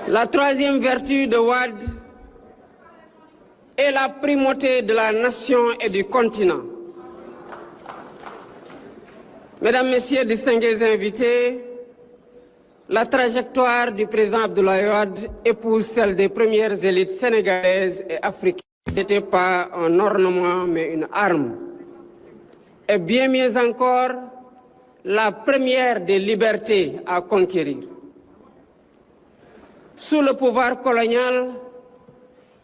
La troisième vertu de Wade est la primauté de la nation et du continent. Mesdames, Messieurs, distingués invités, la trajectoire du président Abdoulaye Wade épouse celle des premières élites sénégalaises et africaines. Ce n'était pas un ornement, mais une arme. Et bien mieux encore, la première des libertés à conquérir. Sous le pouvoir colonial,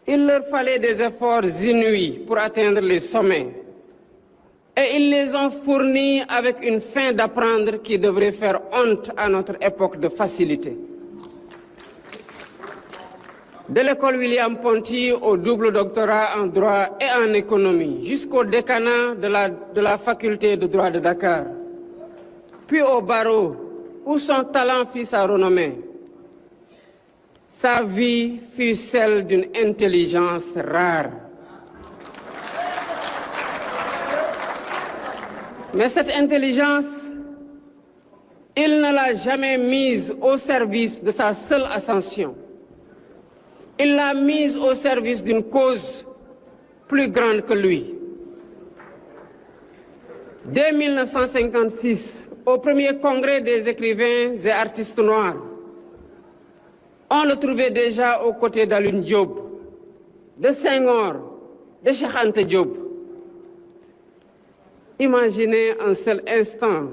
il leur fallait des efforts inouïs pour atteindre les sommets. Et ils les ont fournis avec une faim d'apprendre qui devrait faire honte à notre époque de facilité. De l'école William Ponty au double doctorat en droit et en économie, jusqu'au décanat de la faculté de droit de Dakar, puis au barreau, où son talent fit sa renommée. Sa vie fut celle d'une intelligence rare. Mais cette intelligence, il ne l'a jamais mise au service de sa seule ascension. Il l'a mise au service d'une cause plus grande que lui. Dès 1956, au premier congrès des écrivains et artistes noirs, on le trouvait déjà aux côtés d'Alioune Diop, de Senghor, de Cheikh Anta Diop. Imaginez un seul instant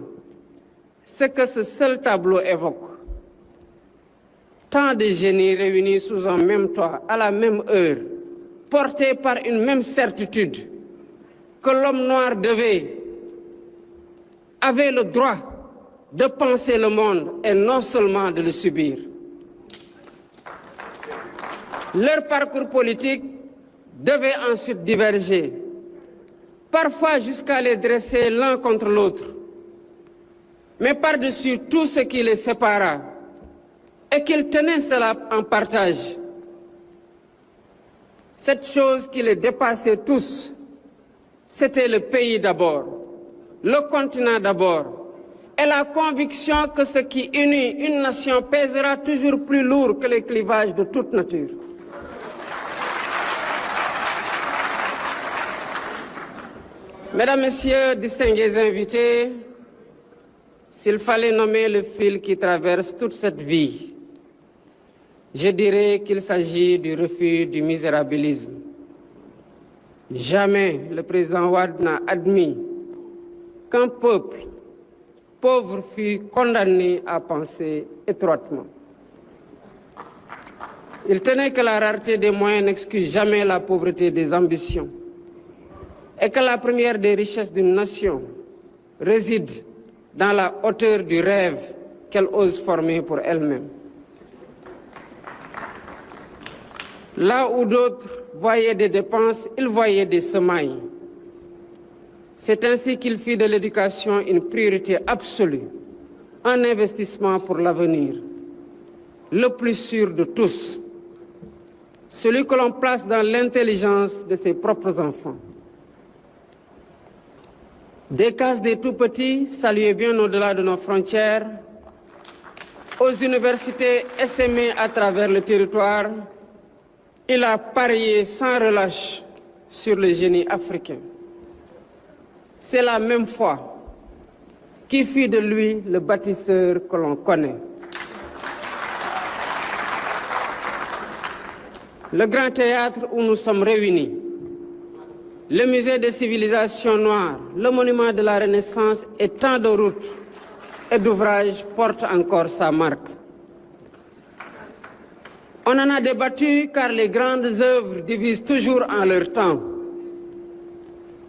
ce que ce seul tableau évoque. Tant de génies réunis sous un même toit, à la même heure, portés par une même certitude, que l'homme noir avait le droit de penser le monde et non seulement de le subir. Leur parcours politique devait ensuite diverger, parfois jusqu'à les dresser l'un contre l'autre. Mais par-dessus tout ce qui les sépara, et qu'ils tenaient cela en partage, cette chose qui les dépassait tous, c'était le pays d'abord, le continent d'abord, et la conviction que ce qui unit une nation pèsera toujours plus lourd que les clivages de toute nature. Mesdames, Messieurs, distingués invités, s'il fallait nommer le fil qui traverse toute cette vie, je dirais qu'il s'agit du refus du misérabilisme. Jamais le président Wade n'a admis qu'un peuple pauvre fût condamné à penser étroitement. Il tenait que la rareté des moyens n'excuse jamais la pauvreté des ambitions et que la première des richesses d'une nation réside dans la hauteur du rêve qu'elle ose former pour elle-même. Là où d'autres voyaient des dépenses, il voyait des semailles. C'est ainsi qu'il fit de l'éducation une priorité absolue, un investissement pour l'avenir, le plus sûr de tous, celui que l'on place dans l'intelligence de ses propres enfants. Des cases des tout-petits, salués bien au-delà de nos frontières, aux universités essaimées à travers le territoire, il a parié sans relâche sur le génie africain. C'est la même foi qui fit de lui le bâtisseur que l'on connaît. Le grand théâtre où nous sommes réunis, le musée des civilisations noires, le monument de la Renaissance et tant de routes et d'ouvrages portent encore sa marque. On en a débattu car les grandes œuvres divisent toujours en leur temps.